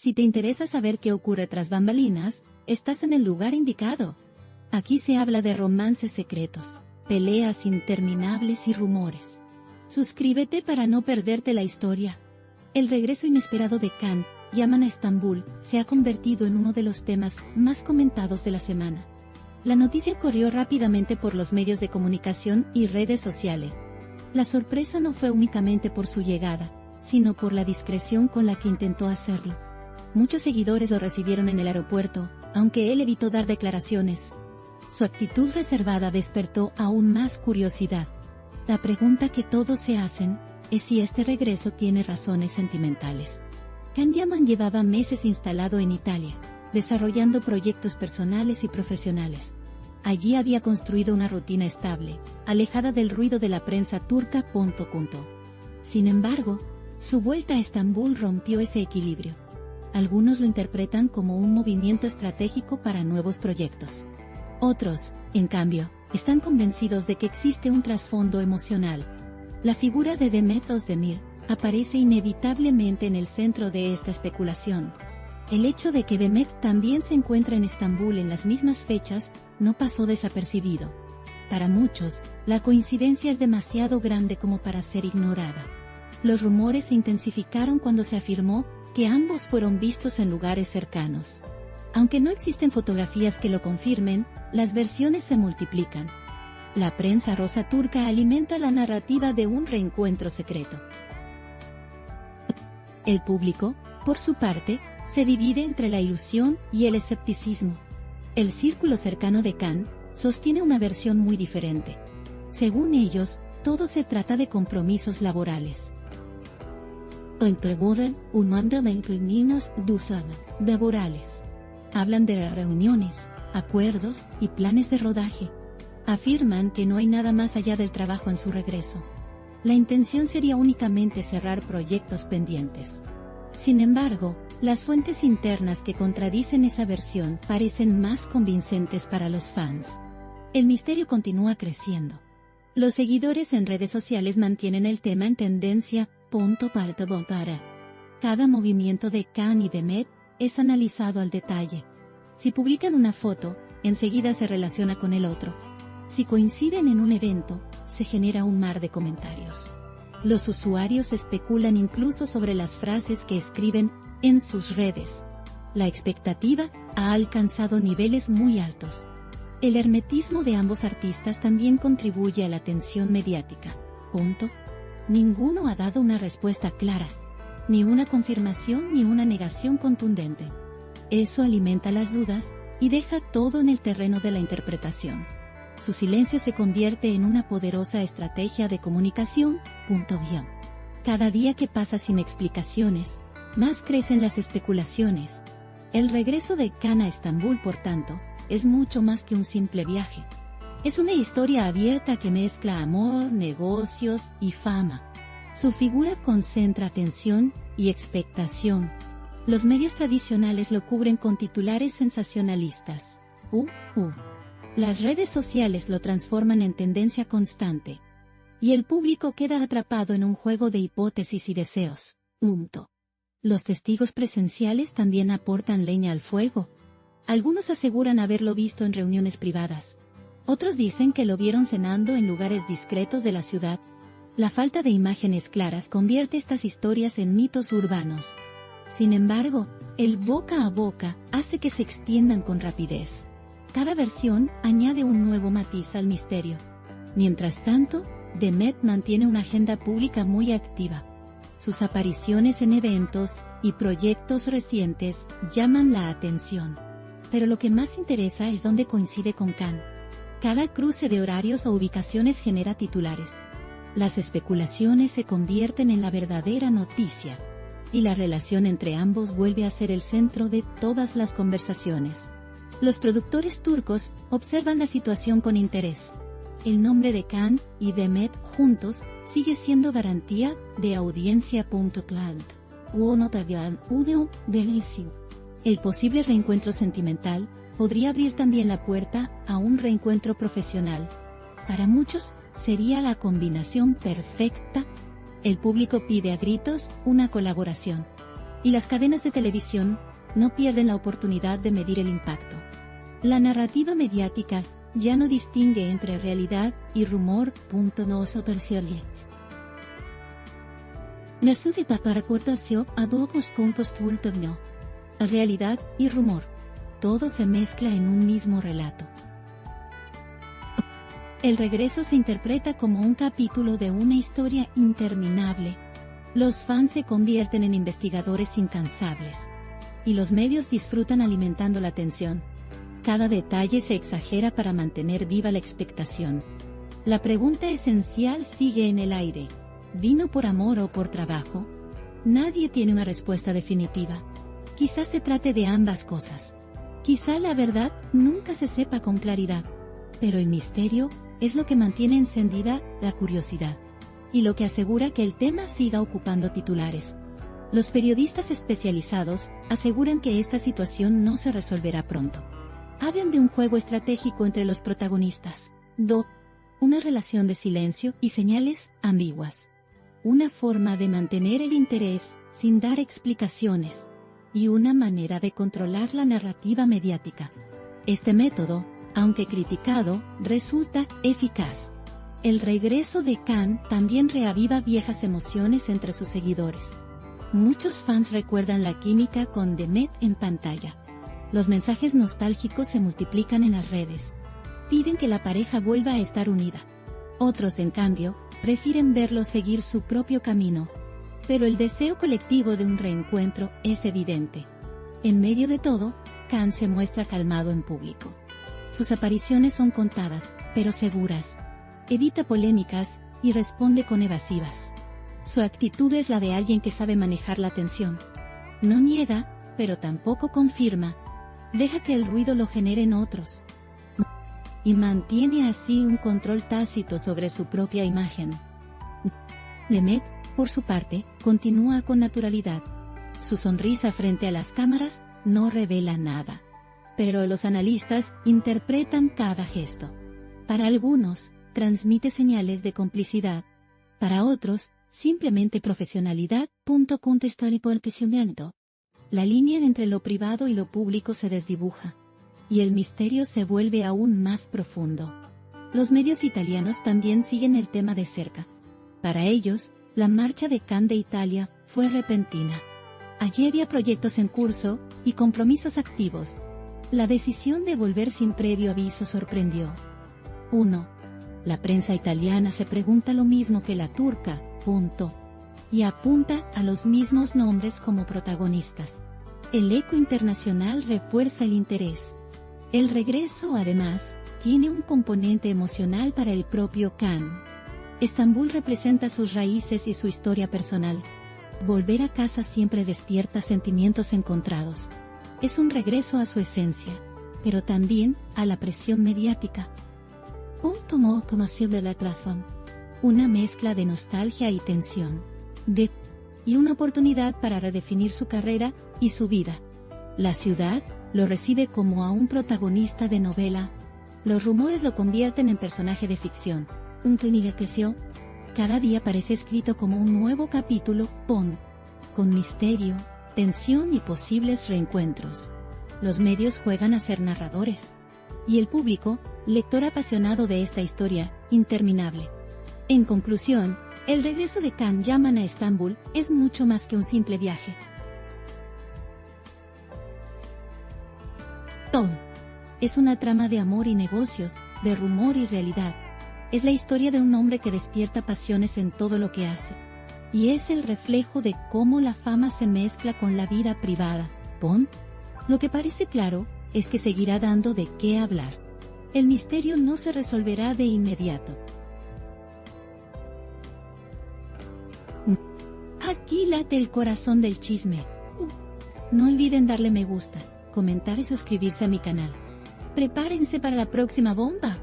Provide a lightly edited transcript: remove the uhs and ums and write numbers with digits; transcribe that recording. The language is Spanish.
Si te interesa saber qué ocurre tras bambalinas, estás en el lugar indicado. Aquí se habla de romances secretos, peleas interminables y rumores. Suscríbete para no perderte la historia. El regreso inesperado de Can, Yaman a Estambul, se ha convertido en uno de los temas más comentados de la semana. La noticia corrió rápidamente por los medios de comunicación y redes sociales. La sorpresa no fue únicamente por su llegada, sino por la discreción con la que intentó hacerlo. Muchos seguidores lo recibieron en el aeropuerto, aunque él evitó dar declaraciones. Su actitud reservada despertó aún más curiosidad. La pregunta que todos se hacen es si este regreso tiene razones sentimentales. Can Yaman llevaba meses instalado en Italia, desarrollando proyectos personales y profesionales. Allí había construido una rutina estable, alejada del ruido de la prensa turca. Sin embargo, su vuelta a Estambul rompió ese equilibrio. Algunos lo interpretan como un movimiento estratégico para nuevos proyectos. Otros, en cambio, están convencidos de que existe un trasfondo emocional. La figura de Demet Özdemir aparece inevitablemente en el centro de esta especulación. El hecho de que Demet también se encuentra en Estambul en las mismas fechas no pasó desapercibido. Para muchos, la coincidencia es demasiado grande como para ser ignorada. Los rumores se intensificaron cuando se afirmó que ambos fueron vistos en lugares cercanos. Aunque no existen fotografías que lo confirmen, las versiones se multiplican. La prensa rosa turca alimenta la narrativa de un reencuentro secreto. El público, por su parte, se divide entre la ilusión y el escepticismo. El círculo cercano de Can sostiene una versión muy diferente. Según ellos, todo se trata de compromisos laborales. Laborales. Hablan de reuniones, acuerdos y planes de rodaje. Afirman que no hay nada más allá del trabajo en su regreso. La intención sería únicamente cerrar proyectos pendientes. Sin embargo, las fuentes internas que contradicen esa versión parecen más convincentes para los fans. El misterio continúa creciendo. Los seguidores en redes sociales mantienen el tema en tendencia. Cada movimiento de Can y Demet es analizado al detalle. Si publican una foto, enseguida se relaciona con el otro. Si coinciden en un evento, se genera un mar de comentarios. Los usuarios especulan incluso sobre las frases que escriben en sus redes. La expectativa ha alcanzado niveles muy altos. El hermetismo de ambos artistas también contribuye a la atención mediática. Ninguno ha dado una respuesta clara, ni una confirmación ni una negación contundente. Eso alimenta las dudas y deja todo en el terreno de la interpretación. Su silencio se convierte en una poderosa estrategia de comunicación. Cada día que pasa sin explicaciones, más crecen las especulaciones. El regreso de Can a Estambul, por tanto, es mucho más que un simple viaje. Es una historia abierta que mezcla amor, negocios y fama. Su figura concentra atención y expectación. Los medios tradicionales lo cubren con titulares sensacionalistas. Las redes sociales lo transforman en tendencia constante. Y el público queda atrapado en un juego de hipótesis y deseos. Los testigos presenciales también aportan leña al fuego. Algunos aseguran haberlo visto en reuniones privadas. Otros dicen que lo vieron cenando en lugares discretos de la ciudad. La falta de imágenes claras convierte estas historias en mitos urbanos. Sin embargo, el boca a boca hace que se extiendan con rapidez. Cada versión añade un nuevo matiz al misterio. Mientras tanto, Demet mantiene una agenda pública muy activa. Sus apariciones en eventos y proyectos recientes llaman la atención. Pero lo que más interesa es dónde coincide con Can. Cada cruce de horarios o ubicaciones genera titulares. Las especulaciones se convierten en la verdadera noticia. Y la relación entre ambos vuelve a ser el centro de todas las conversaciones. Los productores turcos observan la situación con interés. El nombre de Can y Demet juntos sigue siendo garantía de audiencia. El posible reencuentro sentimental podría abrir también la puerta a un reencuentro profesional. Para muchos, sería la combinación perfecta. El público pide a gritos una colaboración. Y las cadenas de televisión no pierden la oportunidad de medir el impacto. La narrativa mediática ya no distingue entre realidad y rumor. No supercioliet. La sociedad para acordarse a dos compostos no. Realidad y rumor. Todo se mezcla en un mismo relato. El regreso se interpreta como un capítulo de una historia interminable. Los fans se convierten en investigadores incansables. Y los medios disfrutan alimentando la tensión. Cada detalle se exagera para mantener viva la expectación. La pregunta esencial sigue en el aire. ¿Vino por amor o por trabajo? Nadie tiene una respuesta definitiva. Quizás se trate de ambas cosas. Quizá la verdad nunca se sepa con claridad. Pero el misterio es lo que mantiene encendida la curiosidad. Y lo que asegura que el tema siga ocupando titulares. Los periodistas especializados aseguran que esta situación no se resolverá pronto. Hablan de un juego estratégico entre los protagonistas. Una relación de silencio y señales ambiguas. Una forma de mantener el interés sin dar explicaciones. Y una manera de controlar la narrativa mediática. Este método, aunque criticado, resulta eficaz. El regreso de Khan también reaviva viejas emociones entre sus seguidores. Muchos fans recuerdan la química con Demet en pantalla. Los mensajes nostálgicos se multiplican en las redes. Piden que la pareja vuelva a estar unida. Otros, en cambio, prefieren verlo seguir su propio camino. Pero el deseo colectivo de un reencuentro es evidente. En medio de todo, Khan se muestra calmado en público. Sus apariciones son contadas, pero seguras. Evita polémicas y responde con evasivas. Su actitud es la de alguien que sabe manejar la tensión. No niega, pero tampoco confirma. Deja que el ruido lo generen otros. Y mantiene así un control tácito sobre su propia imagen. Demet, por su parte, continúa con naturalidad. Su sonrisa frente a las cámaras no revela nada. Pero los analistas interpretan cada gesto. Para algunos, transmite señales de complicidad. Para otros, simplemente profesionalidad. Contextual y porticiamiento. La línea entre lo privado y lo público se desdibuja. Y el misterio se vuelve aún más profundo. Los medios italianos también siguen el tema de cerca. Para ellos, la marcha de Khan de Italia fue repentina. Allí había proyectos en curso y compromisos activos. La decisión de volver sin previo aviso sorprendió. 1. La prensa italiana se pregunta lo mismo que la turca. Y apunta a los mismos nombres como protagonistas. El eco internacional refuerza el interés. El regreso, además, tiene un componente emocional para el propio Khan. Estambul representa sus raíces y su historia personal. Volver a casa siempre despierta sentimientos encontrados. Es un regreso a su esencia, pero también a la presión mediática. De la razón. Una mezcla de nostalgia y tensión. Y una oportunidad para redefinir su carrera y su vida. La ciudad lo recibe como a un protagonista de novela. Los rumores lo convierten en personaje de ficción. Cada día parece escrito como un nuevo capítulo, con misterio, tensión y posibles reencuentros. Los medios juegan a ser narradores. Y el público, lector apasionado de esta historia interminable. En conclusión, el regreso de Khan Yaman a Estambul es mucho más que un simple viaje. Es una trama de amor y negocios, de rumor y realidad. Es la historia de un hombre que despierta pasiones en todo lo que hace. Y es el reflejo de cómo la fama se mezcla con la vida privada. Lo que parece claro es que seguirá dando de qué hablar. El misterio no se resolverá de inmediato. Aquí late el corazón del chisme. No olviden darle me gusta, comentar y suscribirse a mi canal. Prepárense para la próxima bomba.